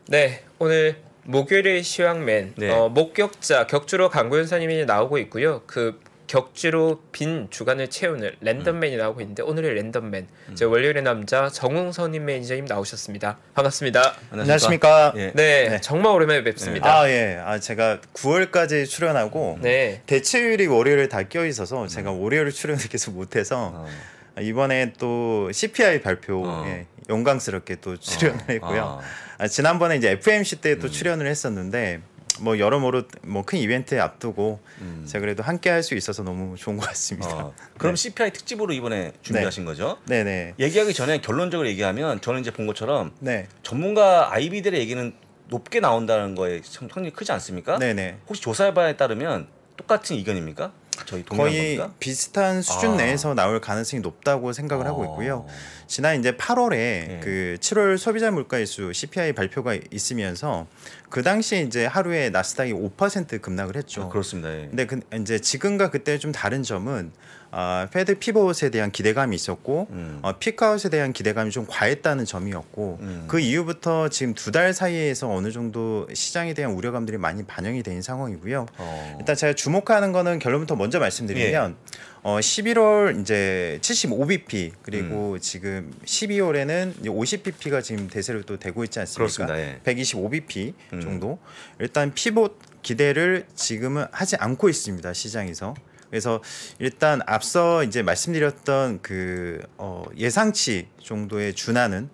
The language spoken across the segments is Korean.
네, 오늘 목요일의 시황맨 네. 목격자 격주로 강구현사님이 나오고 있고요. 그 격주로 빈 주간을 채우는 랜덤맨이 나오고 있는데 오늘의 랜덤맨 저 월요일의 남자 정웅선임 매니저님 나오셨습니다. 반갑습니다. 안녕하십니까. 예. 네, 정말 오랜만에 뵙습니다. 아, 예. 제가 9월까지 출연하고 네, 대체율이 월요일에 다 껴 있어서 제가 월요일 출연을 계속 못해서 이번에 또 CPI 발표 영광스럽게 또 출연을 했고요. 지난번에 이제 FMC 때 또 출연을 했었는데 뭐 여러모로 뭐 큰 이벤트에 앞두고 제가 그래도 함께 할 수 있어서 너무 좋은 것 같습니다. 그럼 CPI 특집으로 이번에 준비하신 거죠? 네네. 얘기하기 전에 결론적으로 얘기하면 저는 이제 본 것처럼 네. 전문가 IB들의 얘기는 높게 나온다는 거에 상당히 크지 않습니까? 네네. 혹시 조사해봐에 따르면 똑같은 의견입니까? 저희 동일한 거의 겁니까? 비슷한 수준 내에서 나올 가능성이 높다고 생각을 하고 있고요. 지난 이제 8월에 그 7월 소비자 물가지수 CPI 발표가 있으면서 그 당시에 이제 하루에 나스닥이 5% 급락을 했죠. 그렇습니다. 예. 근데 이제 지금과 그때 좀 다른 점은 페드 피벗에 대한 기대감이 있었고 피크아웃에 대한 기대감이 좀 과했다는 점이었고 그 이후부터 지금 2달 사이에서 어느 정도 시장에 대한 우려감들이 많이 반영이 된 상황이고요. 일단 제가 주목하는 거는 결론부터 먼저 말씀드리면 11월 이제 75bp 그리고 지금 12월에는 50bp가 지금 대세로 또 되고 있지 않습니까? 그렇습니다. 예. 125bp 정도. 일단 피봇 기대를 지금은 하지 않고 있습니다. 시장에서. 그래서 일단 앞서 이제 말씀드렸던 그 예상치 정도에 준하는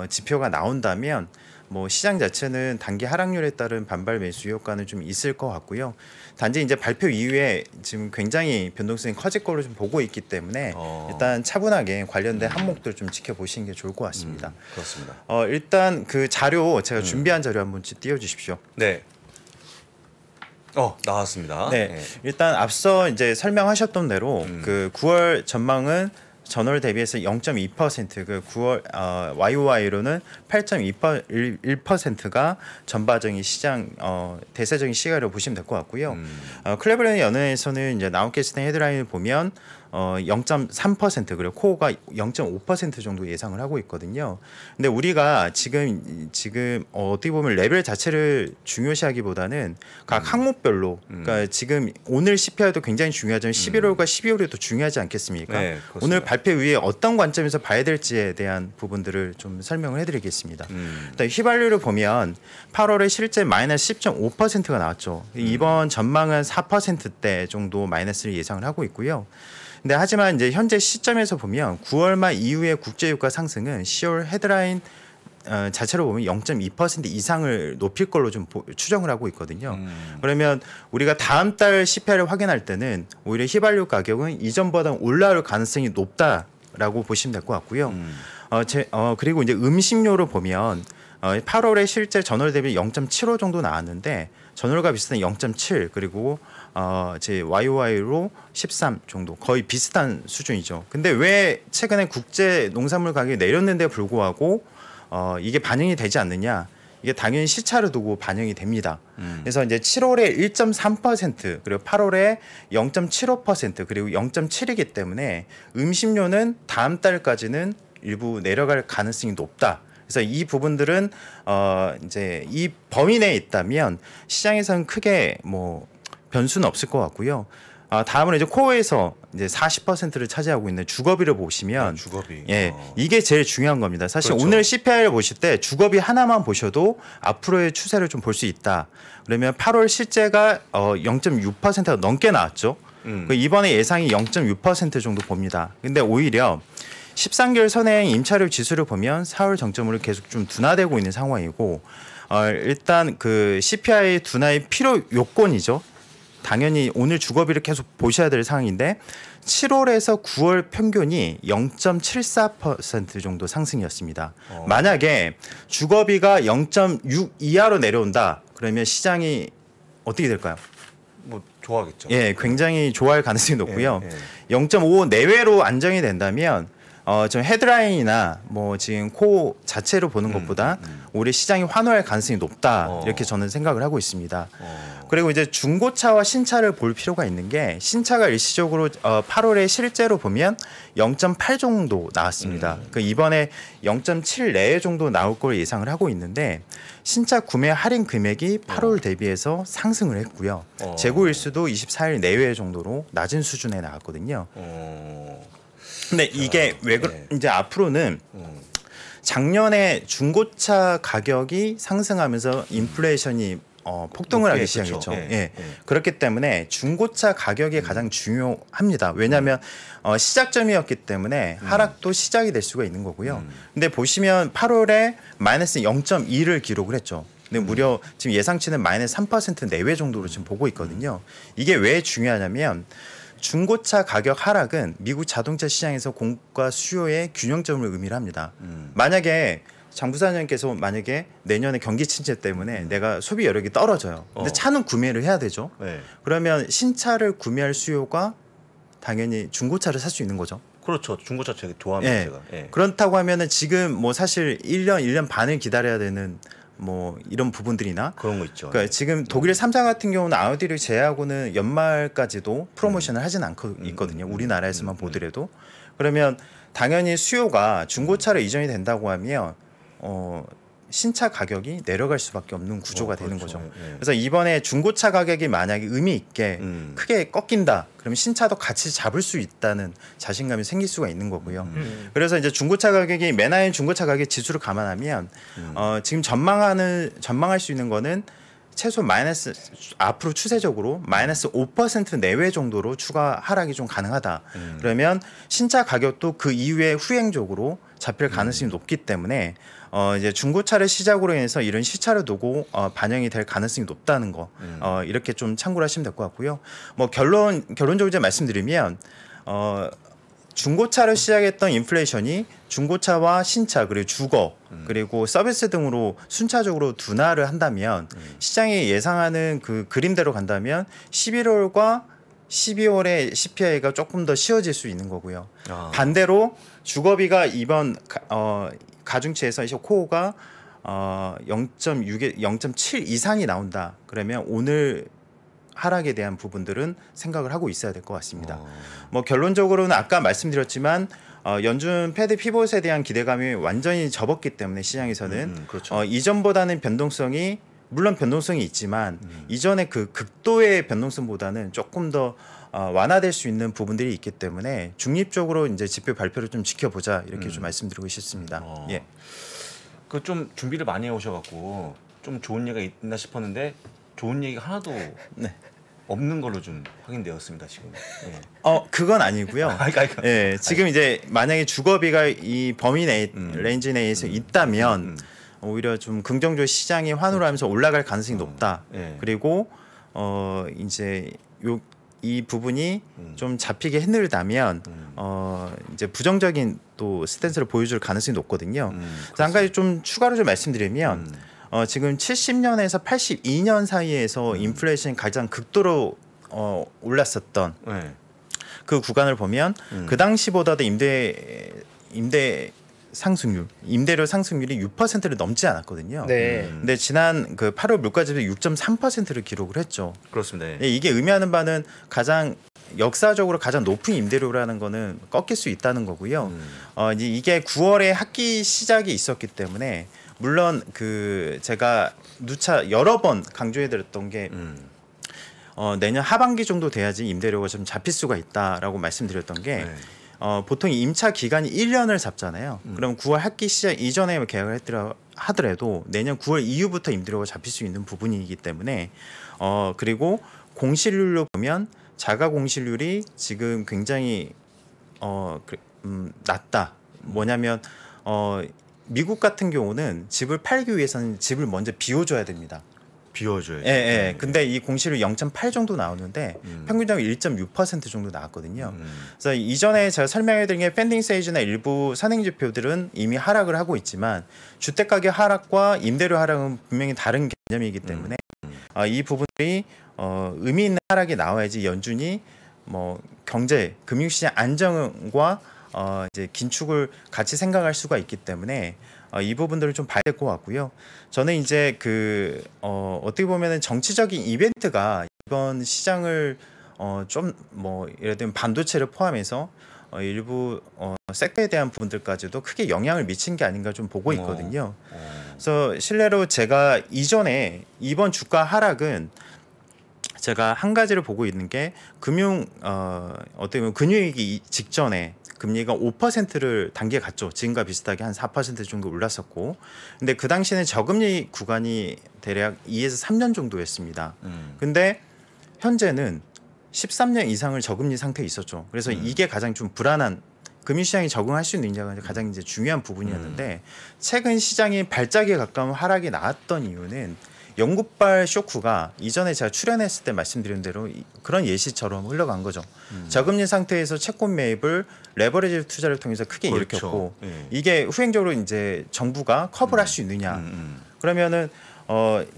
지표가 나온다면 뭐 시장 자체는 단기 하락률에 따른 반발 매수 효과는 좀 있을 것 같고요. 단지 이제 발표 이후에 지금 굉장히 변동성이 커질 걸로 좀 보고 있기 때문에 일단 차분하게 관련된 항목들 좀 지켜보시는 게 좋을 것 같습니다. 그렇습니다. 일단 그 자료 제가 준비한 자료 한번 띄워주십시오. 네. 나왔습니다. 네, 일단 앞서 이제 설명하셨던 대로 그 9월 전망은 전월 대비해서 0.2%, 그 9월 YOY로는 8.1%가 전반적인 시장 대세적인 시가로 보시면 될 것 같고요. 클레버랜드 연은에서는 이제 나웃게스팅 헤드라인을 보면 0.3% 그리고 코어가 0.5% 정도 예상을 하고 있거든요. 근데 우리가 지금 어떻게 보면 레벨 자체를 중요시하기보다는 각 항목별로 그러니까 지금 오늘 CPI도 굉장히 중요하지만 11월과 12월이 더 중요하지 않겠습니까? 네, 오늘 발표 이후에 어떤 관점에서 봐야 될지에 대한 부분들을 좀 설명을 해드리겠습니다. 일단 휘발유를 보면 8월에 실제 마이너스 10.5%가 나왔죠. 이번 전망은 4%대 정도 마이너스를 예상을 하고 있고요. 근데 하지만 이제 현재 시점에서 보면 9월 말 이후의 국제유가 상승은 10월 헤드라인 자체로 보면 0.2% 이상을 높일 걸로 좀 추정을 하고 있거든요. 그러면 우리가 다음 달 CPI를 확인할 때는 오히려 휘발유 가격은 이전보다 올라올 가능성이 높다라고 보시면 될 것 같고요. 그리고 이제 음식료를 보면 8월에 실제 전월 대비 0.75 정도 나왔는데 전월과 비슷한 0.7 그리고 제 YOY로 13 정도 거의 비슷한 수준이죠. 근데 왜 최근에 국제 농산물 가격이 내렸는데 불구하고 이게 반영이 되지 않느냐? 이게 당연히 시차를 두고 반영이 됩니다. 그래서 이제 7월에 1.3% 그리고 8월에 0.75% 그리고 0.7이기 때문에 음식료는 다음 달까지는 일부 내려갈 가능성이 높다. 그래서 이 부분들은 이제 이 범위 내에 있다면 시장에서는 크게 뭐 변수는 없을 것 같고요. 다음으로 이제 코어에서 이제 40%를 차지하고 있는 주거비를 보시면 주거비. 이게 제일 중요한 겁니다. 사실 그렇죠. 오늘 CPI를 보실 때 주거비 하나만 보셔도 앞으로의 추세를 좀 볼 수 있다. 그러면 8월 실제가 0.6%가 넘게 나왔죠. 이번에 예상이 0.6% 정도 봅니다. 근데 오히려 13개월 선행 임차료 지수를 보면 4월 정점으로 계속 좀 둔화되고 있는 상황이고 일단 그 CPI 둔화의 필요 요건이죠. 당연히 오늘 주거비를 계속 보셔야 될 상황인데 7월에서 9월 평균이 0.74% 정도 상승이었습니다. 만약에 주거비가 0.6 이하로 내려온다. 그러면 시장이 어떻게 될까요? 뭐 좋아하겠죠. 굉장히 좋아할 가능성이 높고요. 0.5 내외로 안정이 된다면 좀 헤드라인이나 뭐 지금 코 자체로 보는 것보다 올해 시장이 환호할 가능성이 높다 이렇게 저는 생각을 하고 있습니다. 그리고 이제 중고차와 신차를 볼 필요가 있는 게 신차가 일시적으로 8월에 실제로 보면 0.8 정도 나왔습니다. 그 이번에 0.7 내외 정도 나올 걸 예상을 하고 있는데 신차 구매 할인 금액이 8월 대비해서 상승을 했고요. 재고 일수도 24일 내외 정도로 낮은 수준에 나왔거든요. 근데 이게 왜 이제 앞으로는 작년에 중고차 가격이 상승하면서 인플레이션이 폭등을 하기 시작했죠. 예. 그렇기 때문에 중고차 가격이 가장 중요합니다. 왜냐하면 시작점이었기 때문에 하락도 시작이 될 수가 있는 거고요. 근데 보시면 8월에 마이너스 0.2를 기록을 했죠. 근데 무려 지금 예상치는 마이너스 3% 내외 정도로 지금 보고 있거든요. 이게 왜 중요하냐면 중고차 가격 하락은 미국 자동차 시장에서 공급과 수요의 균형점을 의미를 합니다. 만약에 장 부사장님께서 만약에 내년에 경기 침체 때문에 내가 소비 여력이 떨어져요. 근데 차는 구매를 해야 되죠. 네. 그러면 신차를 구매할 수요가 당연히 중고차를 살 수 있는 거죠. 그렇죠. 중고차 되게 좋아합니다. 예. 제가. 예. 그렇다고 하면은 지금 뭐 사실 1년 반을 기다려야 되는 뭐 이런 부분들이나 그런 거 있죠. 그러니까 지금 독일 3사 같은 경우는 아우디를 제외하고는 연말까지도 프로모션을 하진 않고 있거든요. 우리나라에서만 보더라도. 그러면 당연히 수요가 중고차로 이전이 된다고 하면 신차 가격이 내려갈 수밖에 없는 구조가 되는 그렇죠. 거죠. 예. 그래서 이번에 중고차 가격이 만약에 의미 있게 크게 꺾인다. 그러면 신차도 같이 잡을 수 있다는 자신감이 생길 수가 있는 거고요. 그래서 이제 중고차 가격이 맨하인 중고차 가격 지수를 감안하면 지금 전망할 수 있는 거는 최소 마이너스 앞으로 추세적으로 마이너스 5% 내외 정도로 추가 하락이 좀 가능하다. 그러면 신차 가격도 그 이후에 후행적으로 잡힐 가능성이 높기 때문에 이제 중고차를 시작으로 해서 이런 시차를 두고 반영이 될 가능성이 높다는 거 이렇게 좀 참고를 하시면 될 것 같고요. 뭐 결론적으로 이제 말씀드리면 중고차를 시작했던 인플레이션이 중고차와 신차 그리고 주거 그리고 서비스 등으로 순차적으로 둔화를 한다면 시장이 예상하는 그 그림대로 간다면 11월과 12월에 CPI가 조금 더 쉬워질 수 있는 거고요. 반대로 주거비가 이번 가중치에서 코어가 0.6에 0.7 이상이 나온다. 그러면 오늘 하락에 대한 부분들은 생각을 하고 있어야 될 것 같습니다. 뭐 결론적으로는 아까 말씀드렸지만 연준 패드 피봇에 대한 기대감이 완전히 접었기 때문에 시장에서는 그렇죠. 이전보다는 변동성이 물론 변동성이 있지만 이전의 그 극도의 변동성보다는 조금 더 완화될 수 있는 부분들이 있기 때문에 중립적으로 이제 지표 발표를 좀 지켜보자 이렇게 좀 말씀드리고 싶습니다. 예. 그 좀 준비를 많이 해오셔갖고 좀 좋은 얘기가 있나 싶었는데 좋은 얘기가 하나도 없는 걸로 좀 확인되었습니다 지금. 예. 그건 아니고요. 예, 지금 이제 만약에 주거비가 이 범위 내 레인지 내에서 있다면 오히려 좀 긍정적으로 시장이 환호를 하면서 올라갈 가능성이 높다. 예. 그리고 이제 이 부분이 좀 잡히게 흔들다면 이제 부정적인 또 스탠스를 보여줄 가능성이 높거든요. 그래서 한 가지 좀 추가로 좀 말씀드리면 지금 70년에서 82년 사이에서 인플레이션이 가장 극도로 올랐었던 그 구간을 보면 그 당시보다도 임대료 상승률이 6%를 넘지 않았거든요. 네. 근데 지난 그 8월 물가지수 6.3%를 기록을 했죠. 그렇습니다. 예, 이게 의미하는 바는 가장 역사적으로 가장 높은 임대료라는 거는 꺾일 수 있다는 거고요. 이제 이게 9월에 학기 시작이 있었기 때문에 물론 그 제가 누차 여러 번 강조해드렸던 게 내년 하반기 정도 돼야지 임대료가 좀 잡힐 수가 있다라고 말씀드렸던 게 보통 임차 기간이 1년을 잡잖아요. 그럼 9월 학기 시작 이전에 계약을 하더라도 내년 9월 이후부터 임대료가 잡힐 수 있는 부분이기 때문에 그리고 공실률로 보면 자가 공실률이 지금 굉장히 낮다. 뭐냐면 미국 같은 경우는 집을 팔기 위해서는 집을 먼저 비워줘야 됩니다. 비워줘야죠. 예. 근데 이 공실률 0.8 정도 나오는데 평균적으로 1.6% 정도 나왔거든요. 그래서 이전에 제가 설명해드린 게 펜딩 세이즈나 일부 선행 지표들은 이미 하락을 하고 있지만 주택 가격 하락과 임대료 하락은 분명히 다른 개념이기 때문에 이 부분들이 의미 있는 하락이 나와야지 연준이 뭐 경제, 금융시장 안정과 이제 긴축을 같이 생각할 수가 있기 때문에 이 부분들을 좀 봐야 될 것 같고요. 저는 이제 어떻게 보면은 정치적인 이벤트가 이번 시장을 좀 뭐 예를 들면 반도체를 포함해서 일부 섹터에 대한 부분들까지도 크게 영향을 미친 게 아닌가 좀 보고 있거든요. 그래서 실례로 제가 이전에 이번 주가 하락은 제가 한 가지를 보고 있는 게 어떻게 보면 금융위기 직전에 금리가 5%를 단계 갔죠. 지금과 비슷하게 한 4% 정도 올랐었고, 근데 그 당시에는 저금리 구간이 대략 2에서 3년 정도였습니다. 근데 현재는 13년 이상을 저금리 상태에 있었죠. 그래서 이게 가장 좀 불안한, 금융시장이 적응할 수 있느냐가 가장 이제 중요한 부분이었는데 최근 시장이 발작에 가까운 하락이 나왔던 이유는 영국발 쇼크가 이전에 제가 출연했을 때 말씀드린 대로 그런 예시처럼 흘러간 거죠. 저금리 상태에서 채권 매입을 레버리지 투자를 통해서 크게 그렇죠. 일으켰고 예. 이게 후행적으로 이제 정부가 커버를 할 수 있느냐. 그러면은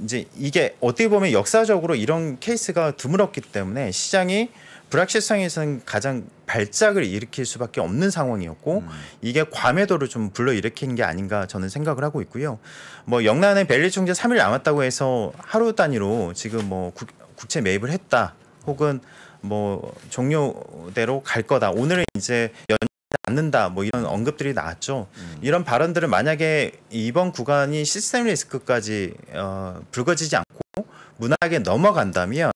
이제 이게 어떻게 보면 역사적으로 이런 케이스가 드물었기 때문에 시장이 불확실성에서는 가장 발작을 일으킬 수밖에 없는 상황이었고 이게 과매도를 좀 불러일으킨 게 아닌가 저는 생각을 하고 있고요. 뭐 영란에 벨리 총재 3일 남았다고 해서 하루 단위로 지금 뭐 국채 매입을 했다 혹은 뭐 종료대로 갈 거다. 오늘은 이제 않는다 뭐 이런 언급들이 나왔죠. 이런 발언들은 만약에 이번 구간이 시스템 리스크까지 불거지지 않고 무난하게 넘어간다면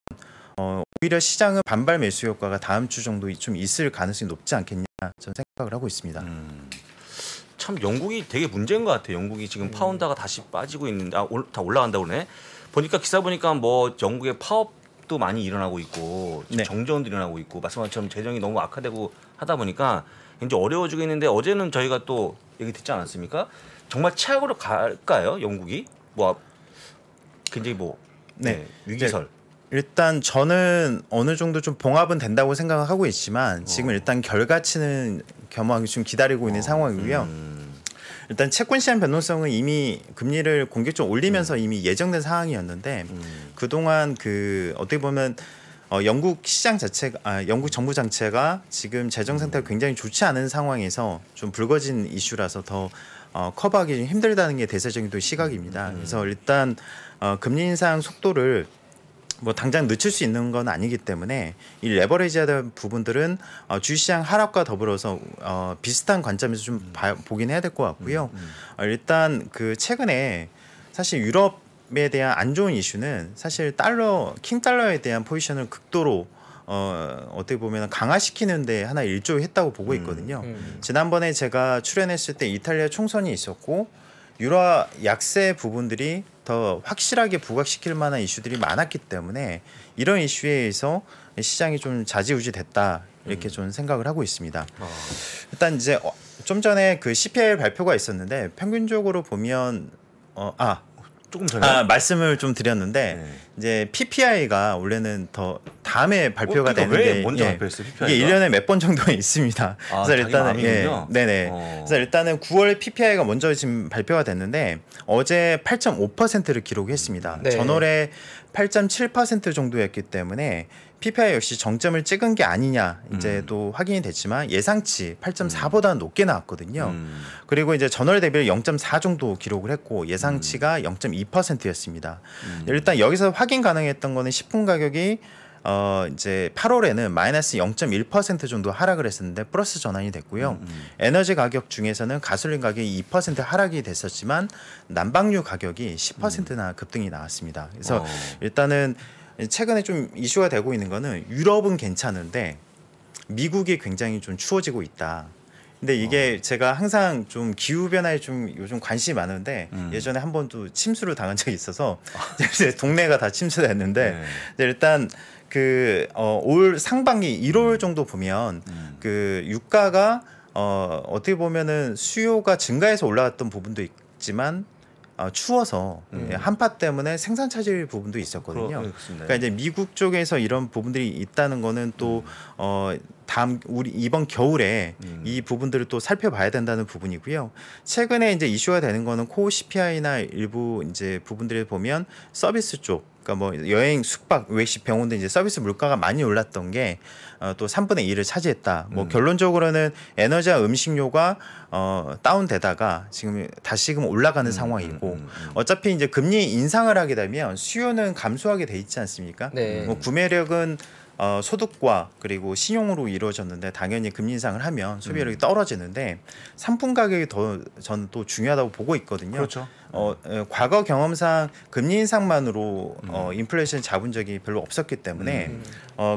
오히려 시장은 반발 매수 효과가 다음 주 정도 좀 있을 가능성이 높지 않겠냐 저는 생각을 하고 있습니다. 참 영국이 되게 문제인 것 같아요. 영국이 지금 파운드가 다시 빠지고 있는데 다 올라간다고 그러네. 보니까 기사 보니까 뭐 영국의 파업도 많이 일어나고 있고 네. 정전도 일어나고 있고 말씀한 것처럼 재정이 너무 악화되고 하다 보니까 이제 어려워지고 있는데 어제는 저희가 또 얘기 듣지 않았습니까? 정말 최악으로 갈까요? 영국이 뭐 굉장히 뭐 네. 위기설. 일단 저는 어느 정도 좀 봉합은 된다고 생각하고 있지만 지금 일단 결과치는 겸허하게 좀 기다리고 있는 상황이고요. 일단 채권 시장 변동성은 이미 금리를 공격적으로 올리면서 이미 예정된 상황이었는데 그동안 어떻게 보면 영국 시장 자체가 영국 정부 정체가 지금 재정 상태가 굉장히 좋지 않은 상황에서 좀 불거진 이슈라서 더 커버하기 좀 힘들다는 게 대세적인 또 시각입니다. 그래서 일단 금리 인상 속도를 뭐 당장 늦출 수 있는 건 아니기 때문에 이 레버리지하는 부분들은 주시장 하락과 더불어서 비슷한 관점에서 좀 보긴 해야 될 것 같고요. 일단 최근에 사실 유럽에 대한 안 좋은 이슈는 사실 킹 달러에 대한 포지션을 극도로 어떻게 보면 강화시키는데 하나 일조했다고 보고 있거든요. 지난번에 제가 출연했을 때 이탈리아 총선이 있었고 유로 약세 부분들이 더 확실하게 부각시킬 만한 이슈들이 많았기 때문에 이런 이슈에 의해서 시장이 좀 좌지우지됐다 이렇게 좀 생각을 하고 있습니다. 일단 이제 좀 전에 CPI 발표가 있었는데 평균적으로 보면 조금 전에 말씀을 좀 드렸는데 이제 PPI가 원래는 더 다음에 발표가 그러니까 되는데 왜 먼저 발표했어요? PPI가? 이게 1년에 몇 번 정도 있습니다. 그래서 일단은 네네. 그래서 일단은 9월 PPI가 먼저 지금 발표가 됐는데 어제 8.5%를 기록했습니다. 네. 전월에 8.7% 정도였기 때문에 PPI 역시 정점을 찍은 게 아니냐 이제 또 확인이 됐지만 예상치 8.4보다 높게 나왔거든요. 그리고 이제 전월 대비 0.4 정도 기록을 했고 예상치가 0.2%였습니다. 일단 여기서 확인 가능했던 거는 식품 가격이 이제 8월에는 마이너스 0.1% 정도 하락을 했었는데 플러스 전환이 됐고요. 에너지 가격 중에서는 가솔린 가격이 2% 하락이 됐었지만 난방유 가격이 10%나 급등이 나왔습니다. 그래서 일단은 최근에 좀 이슈가 되고 있는 거는 유럽은 괜찮은데 미국이 굉장히 좀 추워지고 있다. 근데 이게 제가 항상 좀 기후 변화에 좀 요즘 관심이 많은데 예전에 한 번도 침수를 당한 적이 있어서 이제 동네가 다 침수됐는데 일단 올 상반기 1월 정도 보면 유가가 어떻게 보면은 수요가 증가해서 올라갔던 부분도 있지만 추워서 한파 때문에 생산 차질 부분도 있었거든요. 그러니까 이제 미국 쪽에서 이런 부분들이 있다는 거는 또 우리 이번 겨울에 이 부분들을 또 살펴봐야 된다는 부분이고요. 최근에 이제 이슈가 되는 거는 코어 CPI나 일부 이제 부분들을 보면 서비스 쪽, 그러니까 뭐 여행, 숙박, 외식, 병원 등 이제 서비스 물가가 많이 올랐던 게 또 3분의 1을 차지했다. 뭐 결론적으로는 에너지와 음식료가 다운되다가 지금 다시금 올라가는 상황이고 어차피 이제 금리 인상을 하게 되면 수요는 감소하게 돼 있지 않습니까? 네. 뭐 구매력은 소득과 그리고 신용으로 이루어졌는데 당연히 금리 인상을 하면 소비력이 떨어지는데 상품 가격이 더 저는 또 중요하다고 보고 있거든요. 그렇죠. 과거 경험상 금리 인상만으로 인플레이션 잡은 적이 별로 없었기 때문에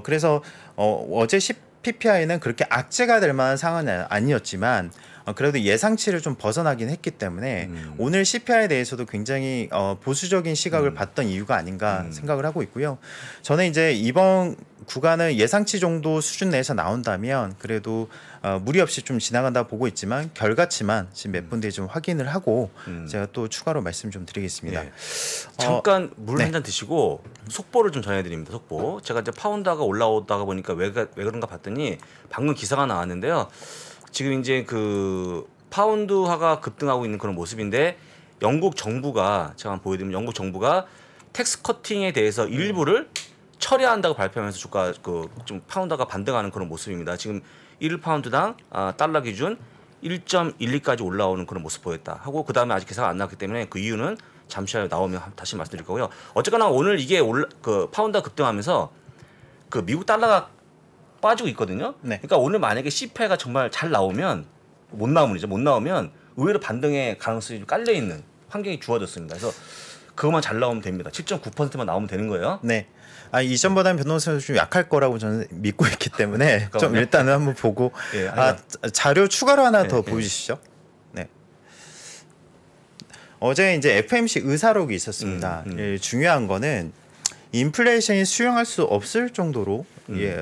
그래서 어제 PPI는 그렇게 악재가 될 만한 상황은 아니었지만 그래도 예상치를 좀 벗어나긴 했기 때문에 오늘 CPI에 대해서도 굉장히 보수적인 시각을 봤던 이유가 아닌가 생각을 하고 있고요. 저는 이제 이번 구간은 예상치 정도 수준 내에서 나온다면 그래도 무리 없이 좀 지나간다 보고 있지만 결과치만 지금 몇 분 뒤에 좀 확인을 하고 제가 또 추가로 말씀 좀 드리겠습니다. 네. 잠깐 물 네. 한 잔 드시고 속보를 좀 전해드립니다. 속보. 제가 이제 파운드가 올라오다가 보니까 왜 그런가 봤더니 방금 기사가 나왔는데요. 지금 이제 그 파운드화가 급등하고 있는 그런 모습인데 영국 정부가 제가 한번 보여드리면 영국 정부가 텍스 커팅에 대해서 일부를 처리한다고 발표하면서 주가 좀 파운드가 반등하는 그런 모습입니다. 지금 1파운드당 달러 기준 1.12까지 올라오는 그런 모습 보였다 하고 그 다음에 아직 기사가 안 나왔기 때문에 그 이유는 잠시 후에 나오면 다시 말씀드릴 거고요. 어쨌거나 오늘 이게 그 파운드가 급등하면서 그 미국 달러가 빠지고 있거든요. 네. 그러니까 오늘 만약에 CPI가 정말 잘 나오면 못 나오면 의외로 반등의 가능성이 좀 깔려 있는 환경이 주어졌습니다. 그래서 그것만 잘 나오면 됩니다. 7.9%만 나오면 되는 거예요. 네. 이전보다는 변동성이 좀 약할 거라고 저는 믿고 있기 때문에 좀 일단은 한번 보고 예, 자료 추가로 하나 예, 더 보여주시죠. 네. 어제 이제 FMC 의사록이 있었습니다. 예, 중요한 거는 인플레이션이 수용할 수 없을 정도로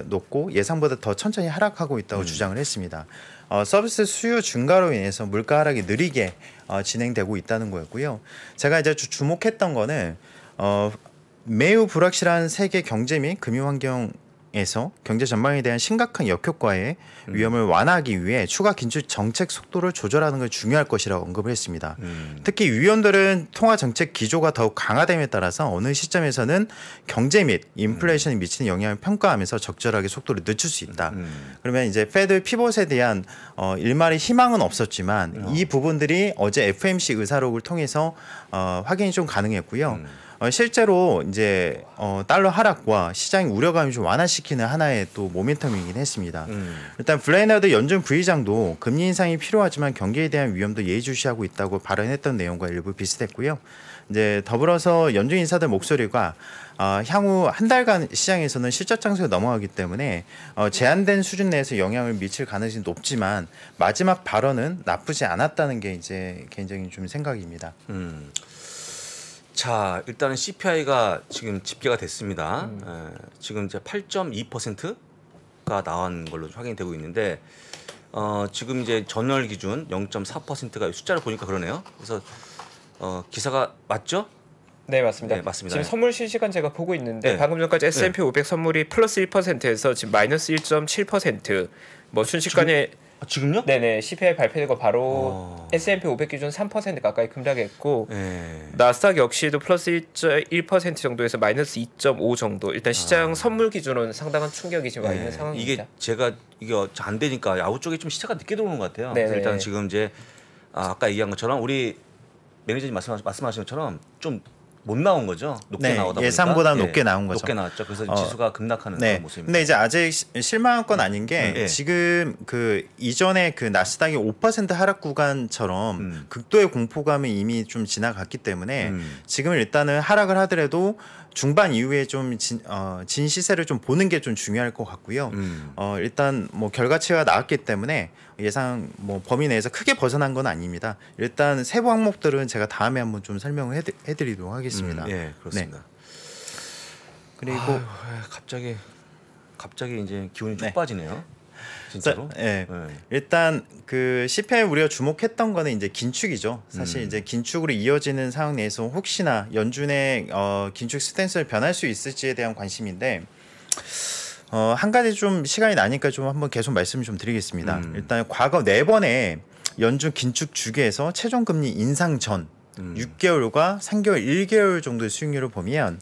높고 예상보다 더 천천히 하락하고 있다고 주장을 했습니다. 서비스 수요 증가로 인해서 물가 하락이 느리게 진행되고 있다는 거였고요. 제가 이제 주목했던 거는 매우 불확실한 세계 경제 및 금융 환경에서 경제 전망에 대한 심각한 역효과의 위험을 완화하기 위해 추가 긴축 정책 속도를 조절하는 것이 중요할 것이라고 언급을 했습니다. 특히 위원들은 통화 정책 기조가 더욱 강화됨에 따라서 어느 시점에서는 경제 및 인플레이션이 미치는 영향을 평가하면서 적절하게 속도를 늦출 수 있다. 그러면 이제 페드 피봇에 대한 일말의 희망은 없었지만 이 부분들이 어제 FMC 의사록을 통해서 확인이 좀 가능했고요. 실제로 이제 달러 하락과 시장의 우려감이 좀 완화시키는 하나의 또 모멘텀이긴 했습니다. 일단 블레이너드 연준 부의장도 금리 인상이 필요하지만 경기에 대한 위험도 예의주시하고 있다고 발언했던 내용과 일부 비슷했고요. 이제 더불어서 연준 인사들 목소리가 향후 한 달간 시장에서는 실적 장세가 넘어가기 때문에 제한된 수준 내에서 영향을 미칠 가능성이 높지만 마지막 발언은 나쁘지 않았다는 게 이제 개인적인 좀 생각입니다. 자, 일단은 CPI가 지금 집계가 됐습니다. 지금 이제 8.2%가 나온 걸로 확인되고 있는데 지금 이제 전월 기준 0.4%가 숫자를 보니까 그러네요. 그래서 기사가 맞죠? 네, 맞습니다. 네, 맞습니다. 지금 선물 실시간 제가 보고 있는데 네. 방금 전까지 S&P 500 선물이 플러스 1%에서 지금 마이너스 1.7%. 뭐 순식간에 지금요? 네네 CPI 발표되고 바로 S&P 500 기준 3% 가까이 급락했고 네. 나스닥 역시도 플러스 1% 정도에서 마이너스 2.5 정도. 일단 시장 선물 기준으로는 상당한 충격이 지금 와 있는 상황입니다. 이게 제가 이게 안 되니까 야후 쪽에 좀 시차가 늦게 들어오는 것 같아요. 그래서 일단 지금 이제 아까 얘기한 것처럼 우리 매니저님 말씀하신 것처럼 좀 못 나온 거죠. 높게 나오다 보니까 예상보다 높게 나온 거죠. 높게 나왔죠. 그래서 지수가 급락하는 그런 모습입니다. 근데 이제 아직 실망한 건 아닌 게 지금 그 이전에 그 나스닥이 5% 하락 구간처럼 극도의 공포감이 이미 좀 지나갔기 때문에 지금 일단은 하락을 하더라도 중반 이후에 좀 진 시세를 좀 보는 게 좀 중요할 것 같고요. 일단 뭐 결과치가 나왔기 때문에 예상 뭐 범위 내에서 크게 벗어난 건 아닙니다. 일단 세부 항목들은 제가 다음에 한번 좀 설명을 해드리도록 하겠습니다. 네, 그렇습니다. 네. 그리고 갑자기 이제 기운이 쭉 빠지네요. 진짜로? 네. 일단 그 CPI 우리가 주목했던 거는 이제 긴축이죠. 사실 이제 긴축으로 이어지는 상황 내에서 혹시나 연준의 긴축 스탠스를 변할 수 있을지에 대한 관심인데 한 가지 좀 시간이 나니까 좀 한번 계속 말씀 좀 드리겠습니다. 일단 과거 4번의 연준 긴축 주기에서 최종 금리 인상 전 6개월과 3개월, 1개월 정도의 수익률을 보면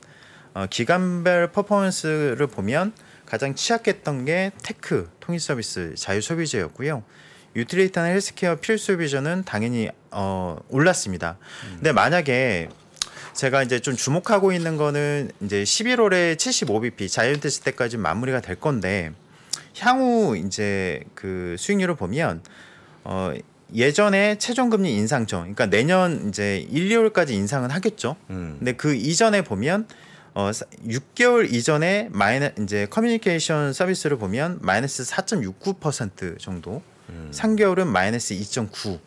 기간별 퍼포먼스를 보면 가장 취약했던 게 테크, 통일 서비스, 자유 소비재였고요. 유틸리티나 헬스케어 필수 비전은 당연히 올랐습니다. 근데 만약에 제가 이제 좀 주목하고 있는 거는 이제 11월에 75bp 자이언트 때까지 마무리가 될 건데 향후 이제 그 수익률을 보면 예전에 최종금리 인상점, 그러니까 내년 이제 1, 2월까지 인상은 하겠죠. 근데 그 이전에 보면 6개월 이전에 이제 커뮤니케이션 서비스를 보면 마이너스 4.69% 정도, 3개월은 마이너스 2.9,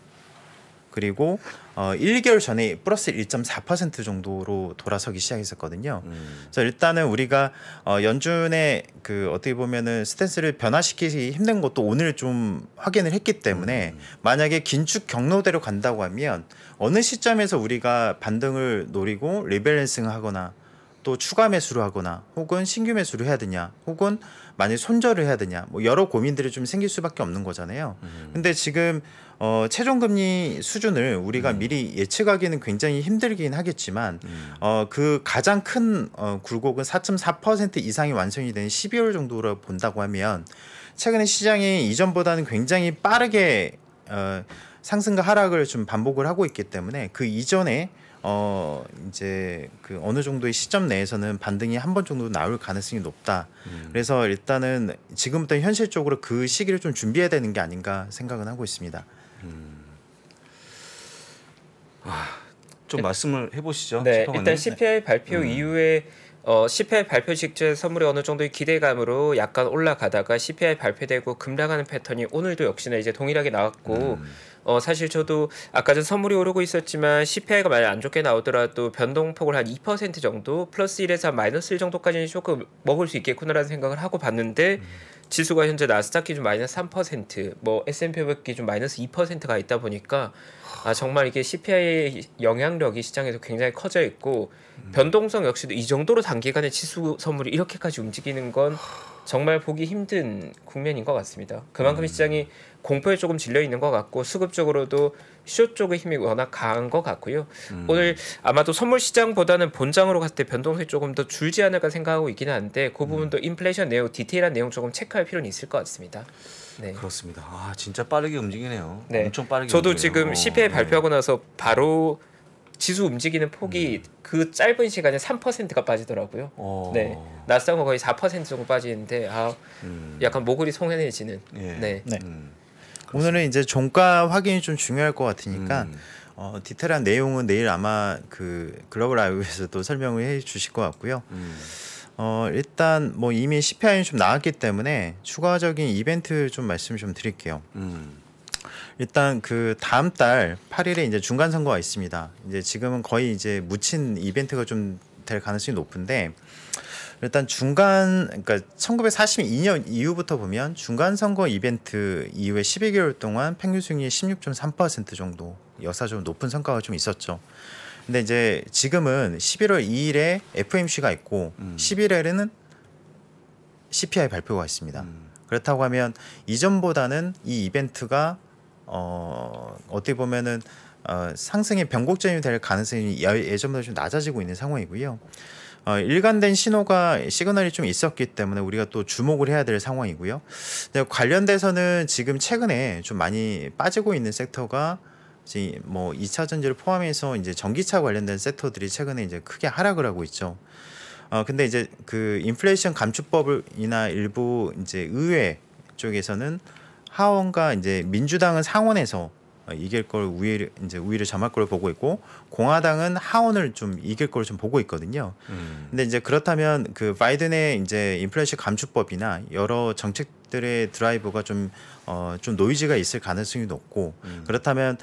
그리고 1개월 전에 플러스 1.4% 정도로 돌아서기 시작했었거든요. 그래서 일단은 우리가 연준의 그 어떻게 보면은 스탠스를 변화시키기 힘든 것도 오늘 좀 확인을 했기 때문에 만약에 긴축 경로대로 간다고 하면 어느 시점에서 우리가 반등을 노리고 리밸런싱하거나 또 추가 매수를 하거나 혹은 신규 매수를 해야 되냐 혹은 만약 손절을 해야 되냐 뭐 여러 고민들이 좀 생길 수밖에 없는 거잖아요. 근데 지금 최종금리 수준을 우리가 미리 예측하기는 굉장히 힘들긴 하겠지만 그 가장 큰 굴곡은 4.4% 이상이 완성이 된 12월 정도로 본다고 하면 최근에 시장이 이전보다는 굉장히 빠르게 상승과 하락을 좀 반복을 하고 있기 때문에 그 이전에 이제 그 어느 정도의 시점 내에서는 반등이 한 번 정도 나올 가능성이 높다. 그래서 일단은 지금부터 현실적으로 그 시기를 좀 준비해야 되는 게 아닌가 생각은 하고 있습니다. 좀 말씀을 해보시죠. 네, 최평원님. 일단 CPI 발표 이후에 CPI 발표 직전 선물이 어느 정도의 기대감으로 약간 올라가다가 CPI 발표되고 급락하는 패턴이 오늘도 역시나 이제 동일하게 나왔고 사실 저도 아까 전 선물이 오르고 있었지만 CPI가 만약 안 좋게 나오더라도 변동폭을 한 2% 정도 플러스 1에서 마이너스 1 정도까지는 조금 먹을 수 있겠구나라는 생각을 하고 봤는데 지수가 현재 나스닥 기준 마이너스 3%, 뭐 S&P 500 기준 마이너스 2%가 있다 보니까 정말 이게 CPI의 영향력이 시장에서 굉장히 커져 있고 변동성 역시도 이 정도로 단기간에 지수 선물이 이렇게까지 움직이는 건 정말 보기 힘든 국면인 것 같습니다. 그만큼 시장이 공포에 조금 질려 있는 것 같고 수급적으로도 숏 쪽의 힘이 워낙 강한 것 같고요. 오늘 아마도 선물 시장보다는 본장으로 갔을 때 변동성이 조금 더 줄지 않을까 생각하고 있기는 한데 그 부분도 인플레이션 내용, 디테일한 내용 조금 체크할 필요는 있을 것 같습니다. 네. 그렇습니다. 진짜 빠르게 움직이네요. 네. 엄청 빠르게. 저도 움직여요. 지금 CPI 발표하고 나서 바로 지수 움직이는 폭이 그 짧은 시간에 3%가 빠지더라고요. 네, 나스닥은 거의 4% 정도 빠지는데 약간 모글이 송연해지는. 네. 오늘은 이제 종가 확인이 좀 중요할 것 같으니까 디테일한 내용은 내일 아마 그 글로벌 라이브에서도 설명을 해주실 것 같고요. 일단 뭐 이미 CPI는 좀 나왔기 때문에 추가적인 이벤트 좀 말씀 좀 드릴게요. 일단 그 다음 달 8일에 이제 중간 선거가 있습니다. 이제 지금은 거의 이제 묻힌 이벤트가 좀 될 가능성이 높은데 일단 그러니까 1942년 이후부터 보면 중간 선거 이벤트 이후에 12개월 동안 평균 수익률이 16.3% 정도 역사적으로 높은 성과가 좀 있었죠. 근데 이제 지금은 11월 2일에 FOMC가 있고 11일에는 CPI 발표가 있습니다. 그렇다고 하면 이전보다는 이 이벤트가 어떻게 보면은 상승의 변곡점이 될 가능성이 예전보다 좀 낮아지고 있는 상황이고요. 일관된 시그널이 좀 있었기 때문에 우리가 또 주목을 해야 될 상황이고요. 관련돼서는 지금 최근에 좀 많이 빠지고 있는 섹터가 이제 뭐 2차 전지를 포함해서 이제 전기차 관련된 섹터들이 최근에 이제 크게 하락을 하고 있죠. 근데 이제 그 인플레이션 감축법이나 일부 이제 의회 쪽에서는 하원과 이제 민주당은 상원에서 이길 걸 우위를 점할 걸 보고 있고 공화당은 하원을 좀 이길 걸 좀 보고 있거든요. 근데 이제 그렇다면 그 바이든의 이제 인플레이션 감축법이나 여러 정책들의 드라이버가 좀 노이즈가 있을 가능성이 높고 그렇다면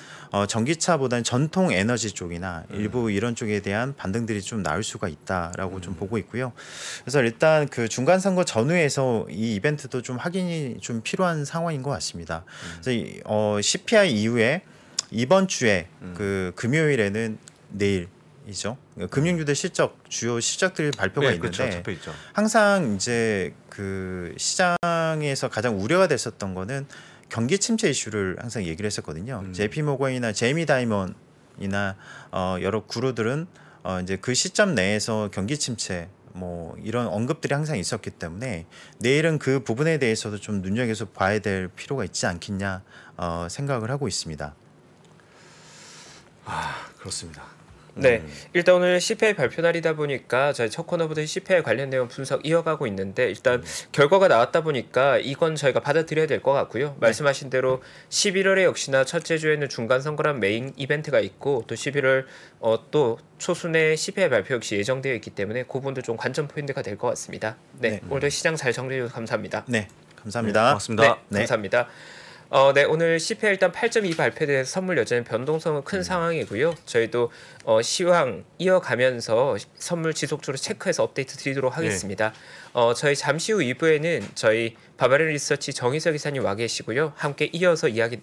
전기차보다는 전통 에너지 쪽이나 일부 이런 쪽에 대한 반등들이 좀 나올 수가 있다라고 좀 보고 있고요. 그래서 일단 그 중간 선거 전후에서 이 이벤트도 좀 확인이 좀 필요한 상황인 것 같습니다. 그래서 CPI 이후에 이번 주에 그 금요일에는 내일이죠. 금융주들 주요 실적들 발표가 있는데 그렇죠. 항상 이제 그 시장에서 가장 우려가 됐었던 거는 경기 침체 이슈를 항상 얘기를 했었거든요. JP 모건이나 제이미 다이먼이나 여러 구루들은 이제 그 시점 내에서 경기 침체 뭐 이런 언급들이 항상 있었기 때문에 내일은 그 부분에 대해서도 좀 눈여겨서 봐야 될 필요가 있지 않겠냐 생각을 하고 있습니다. 그렇습니다. 네, 일단 오늘 CPI 발표 날이다 보니까 저희 첫 코너부터 CPI 관련 내용 분석 이어가고 있는데 일단 결과가 나왔다 보니까 이건 저희가 받아들여야 될 것 같고요. 말씀하신 대로 11월에 역시나 첫째 주에는 중간 선거란 메인 이벤트가 있고 또 11월 또 초순에 CPI 발표 역시 예정되어 있기 때문에 그 부분도 좀 관전 포인트가 될 것 같습니다. 네, 오늘도 시장 잘 정리해 주셔서 감사합니다. 네, 감사합니다. 고맙습니다. 네, 감사합니다. 네, 오늘 CPI 일단 8.2 발표돼서 선물 여전히 변동성은 큰 상황이고요. 저희도 시황 이어가면서 선물 지속적으로 체크해서 업데이트 드리도록 하겠습니다. 저희 잠시 후 2부에는 저희 바바리 리서치 정희석 이사님 와 계시고요. 함께 이어서 이야기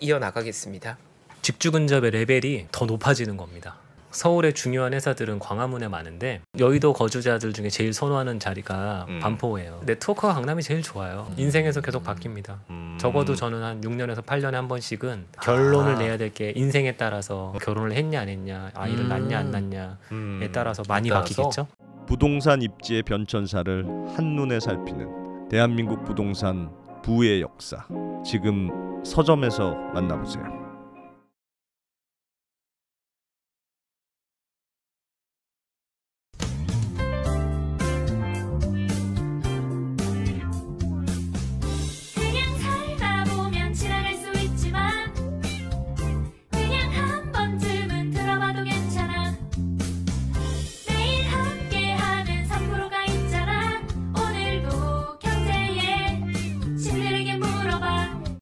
이어나가겠습니다. 직주 근접의 레벨이 더 높아지는 겁니다. 서울의 중요한 회사들은 광화문에 많은데 여의도 거주자들 중에 제일 선호하는 자리가 반포예요. 네트워크가 강남이 제일 좋아요. 인생에서 계속 바뀝니다. 적어도 저는 한 6년에서 8년에 한 번씩은 결론을 내야 될 게 인생에 따라서 결혼을 했냐 안 했냐, 아이를 낳냐 안 낳냐에 따라서 많이 바뀌겠죠. 부동산 입지의 변천사를 한눈에 살피는 대한민국 부동산 부의 역사. 지금 서점에서 만나보세요.